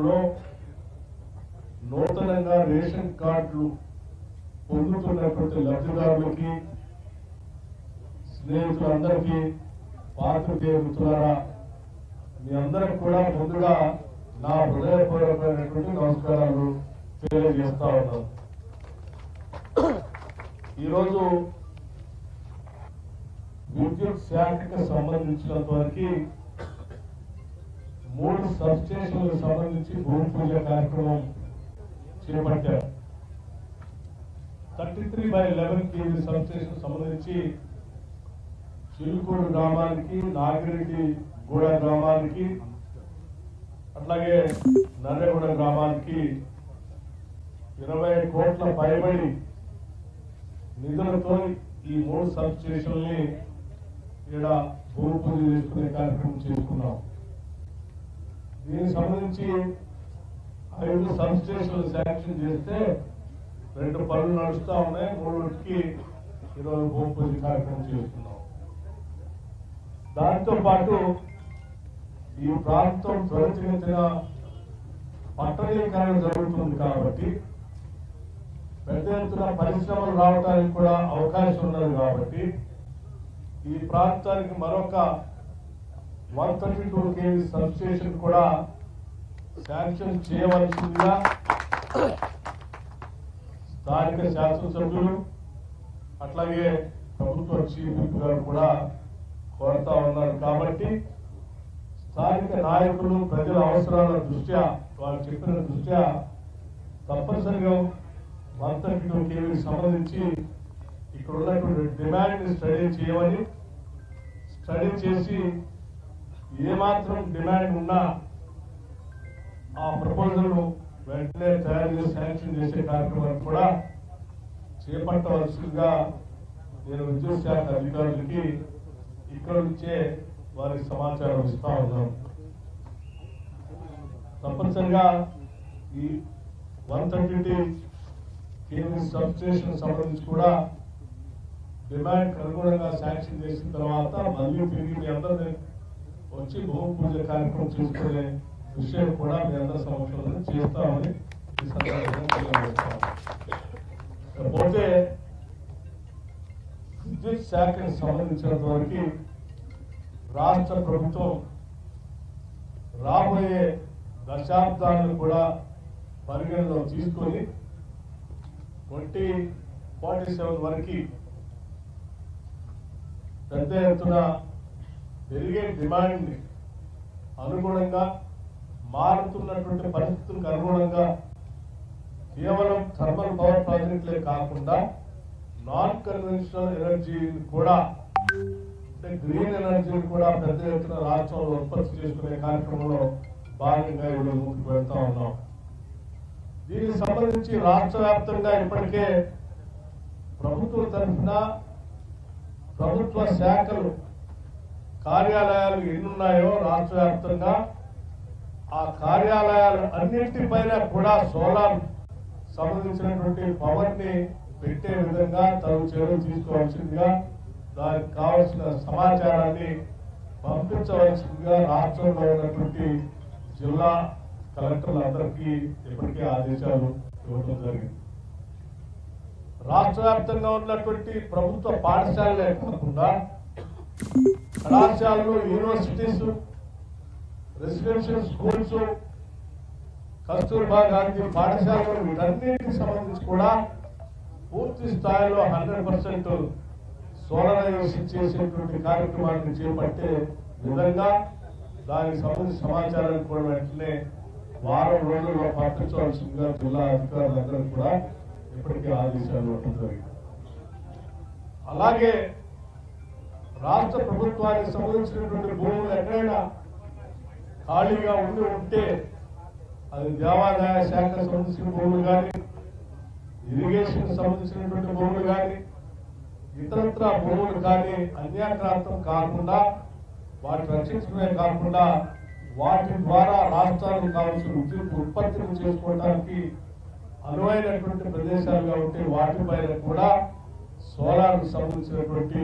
కార్డులో నూతనంగా రేషన్ కార్డులు పొందుతున్నటువంటి లబ్ధిదారులకి స్నేహితులందరికీ పాత్రికేయ మిత్రులారా మీ అందరికి కూడా ముందుగా నా హృదయపూర్వకమైనటువంటి నమస్కారాలు తెలియజేస్తా ఉన్నాను. ఈరోజు విద్యుత్ శాఖకు సంబంధించినంత వరకు 3 సబ్స్టేషన్లకు సంబంధించి భూమి పూజ కార్యక్రమం చేపట్టారు. 33/11 kV సబ్స్టేషన్ సంబంధించి చిలుకూరు గ్రామానికి, నాగిరెడ్డి గూడ గ్రామానికి, అట్లాగే నర్రేగూడ గ్రామానికి 20 కోట్ల పైబడి నిధులతో ఈ 3 సబ్స్టేషన్ని ఇక్కడ భూమి పూజ చేసుకునే కార్యక్రమం చేసుకున్నాం. దీనికి సంబంధించి 5 సబ్స్టేషన్లు శాంక్షన్ చేస్తే 2 పనులు నడుస్తూ ఉన్నాయి. 3కి ఈరోజు భూమి పూజ కార్యక్రమం చేసుకున్నాం. దాంతో పాటు ఈ ప్రాంతం త్వరితగతిన పట్టణీకరణ జరుగుతుంది కాబట్టి పెద్ద ఎత్తున పరిశ్రమలు రావడానికి కూడా అవకాశం ఉన్నది కాబట్టి ఈ ప్రాంతానికి మరొక 132 kV సబ్స్టేషన్ కూడా శాంక్షన్ చేయవలసిందిగా స్థానిక శాసనసభ్యులు అట్లాగే ప్రభుత్వ చీఫ్ విప్ గారు కూడా కోరుతా ఉన్నారు. కాబట్టి స్థానిక నాయకులు ప్రజల అవసరాల దృష్ట్యా వాళ్ళు చెప్పిన దృష్ట్యా తప్పనిసరిగా 132 kV సంబంధించి ఇక్కడ ఉన్నటువంటి డిమాండ్ స్టడీ చేయమని, స్టడీ చేసి ఏమాత్రం డిమాండ్ ఉన్నా ఆ ప్రపోజల్ వెంటనే తయారు చేసి శాంక్షన్ చేసే కార్యక్రమాన్ని కూడా చేపట్టవలసిందిగా నేను విద్యుత్ శాఖ అధికారులకి ఇక్కడ నుంచే వారికి సమాచారం ఇస్తా ఉన్నాను. తప్పనిసరిగా ఈ 132 kV సబ్స్టేషన్ సంబంధించి కూడా డిమాండ్ అనుగుణంగా శాంక్షన్ చేసిన తర్వాత మళ్ళీ తిరిగి మీ అందరినీ వచ్చి భూమి పూజ కార్యక్రమం చేసుకునే విషయం కూడా మీ అందరి సమక్షంలో చేస్తామని ఈ సందర్భంగా తెలియజేస్తాం. పోతే విద్యుత్ శాఖకు సంబంధించినంత వరకు రాష్ట్ర ప్రభుత్వం రాబోయే దశాబ్దాలను కూడా పరిగణలో తీసుకొని 2047 వరకు పెద్ద ఎత్తున పెరిగే డిమాండ్ అనుగుణంగా మారుతున్నటువంటి పరిస్థితులకు అనుగుణంగా కేవలం థర్మల్ పవర్ ప్రాజెక్టులే కాకుండా నాన్ కన్వెన్షనల్ ఎనర్జీ కూడా అంటే గ్రీన్ ఎనర్జీని కూడా పెద్ద ఎత్తున రాష్ట్రంలో ఉత్పత్తి చేసుకునే కార్యక్రమంలో భాగంగా ఈరోజు ముందుకు వెళ్తా ఉన్నాం. దీనికి సంబంధించి రాష్ట్ర వ్యాప్తంగా ఇప్పటికే ప్రభుత్వం తరఫున ప్రభుత్వ శాఖలు కార్యాలయాలు ఎన్నున్నాయో రాష్ట్ర వ్యాప్తంగా ఆ కార్యాలయాలు అన్నింటిపైన కూడా సోలార్ సంబంధించినటువంటి పవర్ ని పెట్టే విధంగా తగు చర్యలు తీసుకోవాల్సిందిగా దానికి కావాల్సిన సమాచారాన్ని పంపించవలసిందిగా రాష్ట్రంలో ఉన్నటువంటి జిల్లా కలెక్టర్లందరికీ ఇప్పటికే ఆదేశాలు ఇవ్వడం జరిగింది. రాష్ట్ర వ్యాప్తంగా ఉన్నటువంటి ప్రభుత్వ పాఠశాలలే కాకుండా కళాశాలలు, universities, residential schools, Kasturba Gandhi పాఠశాలలు వీటన్నిటికి సంబంధించి కూడా పూర్తి స్థాయిలో 100% సోలరైజేషన్ చేసేటువంటి కార్యక్రమాన్ని చేపట్టే విధంగా దానికి సంబంధించిన సమాచారాన్ని కూడా వెంటనే వారం రోజుల్లో పంపించవలసిందిగా జిల్లా అధికారులందరూ కూడా ఇప్పటికే ఆదేశాలు ఇవ్వడం జరిగింది. అలాగే రాష్ట్ర ప్రభుత్వానికి సంబంధించినటువంటి భూములు ఎక్కడైనా ఖాళీగా ఉంటే అది దేవాదాయ శాఖకు సంబంధించిన భూములు కానీ, ఇరిగేషన్ సంబంధించినటువంటి భూములు కానీ, ఇతరత్ర భూములు కానీ అన్యాక్రాంతం కాకుండా వాటిని రక్షించడమే కాకుండా వాటి ద్వారా రాష్ట్రానికి కావాల్సిన విద్యుత్ ఉత్పత్తిని చేసుకోవడానికి అనువైనటువంటి ప్రదేశాలుగా ఉంటే వాటిపైన కూడా సోలార్ కు సంబంధించినటువంటి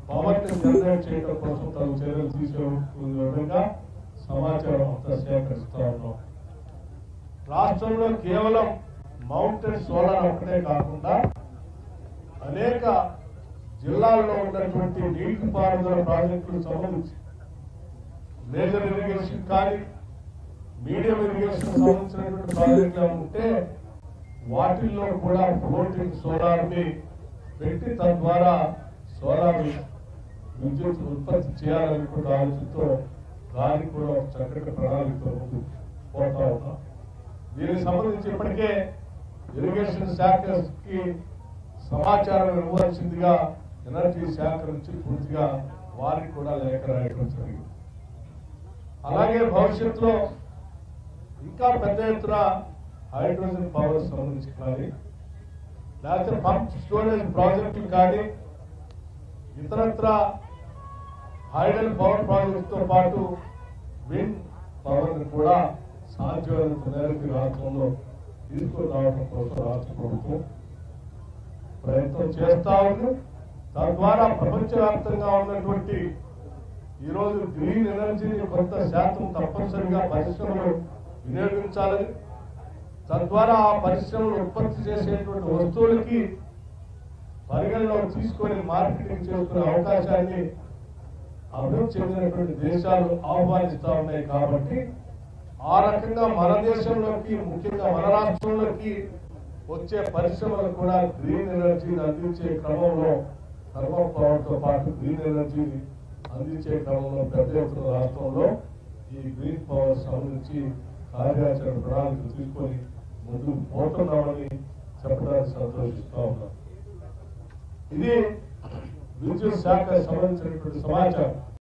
పవర్ ని జనరేట్ చేయడం కోసం తగు చర్యలు తీసుకునే విధంగా సమాచారం అంతా సేకరిస్తా ఉన్నాం. రాష్ట్రంలో కేవలం మౌంటెన్ సోలార్ ఒకటే కాకుండా అనేక జిల్లాల్లో ఉన్నటువంటి నీటిపారుదల ప్రాజెక్టులకు సంబంధించి మేజర్ ఇరిగేషన్ కానీ మీడియం ఇరిగేషన్ సంబంధించినటువంటి ప్రాజెక్టులు ఉంటే వాటిల్లో కూడా ఫ్లోటింగ్ సోలార్ ని పెట్టి తద్వారా సోలార్ విద్యుత్ ఉత్పత్తి చేయాలనుకున్న ఆలోచనతో దానికి కూడా ఒక చక్కటి ప్రణాళికతో పోతా ఉన్నాం. దీనికి సంబంధించి ఇప్పటికే ఇరిగేషన్ శాఖకి సమాచారం ఇవ్వాల్సిందిగా ఎనర్జీ శాఖ నుంచి పూర్తిగా వారికి కూడా లేఖ రాయడం జరిగింది. అలాగే భవిష్యత్తులో ఇంకా పెద్ద ఎత్తున హైడ్రోజన్ పవర్ సంబంధించి కానీ లేకపోతే పంప్ స్టోరేజ్ ప్రాజెక్టులు కానీ ఇతరత్ర హైడల్ పవర్ ప్రాజెక్ట్ తో పాటు విండ్ పవర్ ని కూడా సాధ్యమైనంత మేరకు రాష్ట్రంలో తీసుకుని రావడం కోసం రాష్ట్ర ప్రభుత్వం ప్రయత్నం చేస్తా ఉంది. తద్వారా ప్రపంచవ్యాప్తంగా ఉన్నటువంటి ఈరోజు గ్రీన్ ఎనర్జీని కొంత శాతం తప్పనిసరిగా పరిశ్రమలు వినియోగించాలని, తద్వారా ఆ పరిశ్రమలు ఉత్పత్తి చేసేటువంటి వస్తువులకి పరిగణలో తీసుకొని మార్కెటింగ్ చేసుకునే అవకాశాన్ని అభివృద్ధి చెందినటువంటి దేశాలు ఆహ్వానిస్తా ఉన్నాయి. కాబట్టి ఆ రకంగా మన దేశంలోకి ముఖ్యంగా మన రాష్ట్రంలోకి వచ్చే పరిశ్రమలు కూడా గ్రీన్ ఎనర్జీని అందించే క్రమంలో థర్మల్ పవర్ తో పాటు గ్రీన్ ఎనర్జీని అందించే క్రమంలో పెద్ద ఎత్తున రాష్ట్రంలో ఈ గ్రీన్ పవర్ సంబంధించి కార్యాచరణ ప్రణాళికలు తీసుకొని ముందుకు పోతున్నామని చెప్పడానికి సంతోషిస్తా ఉన్నాం. ఇది విద్యుత్ శాఖ సంబంధించినటువంటి సమాచారం.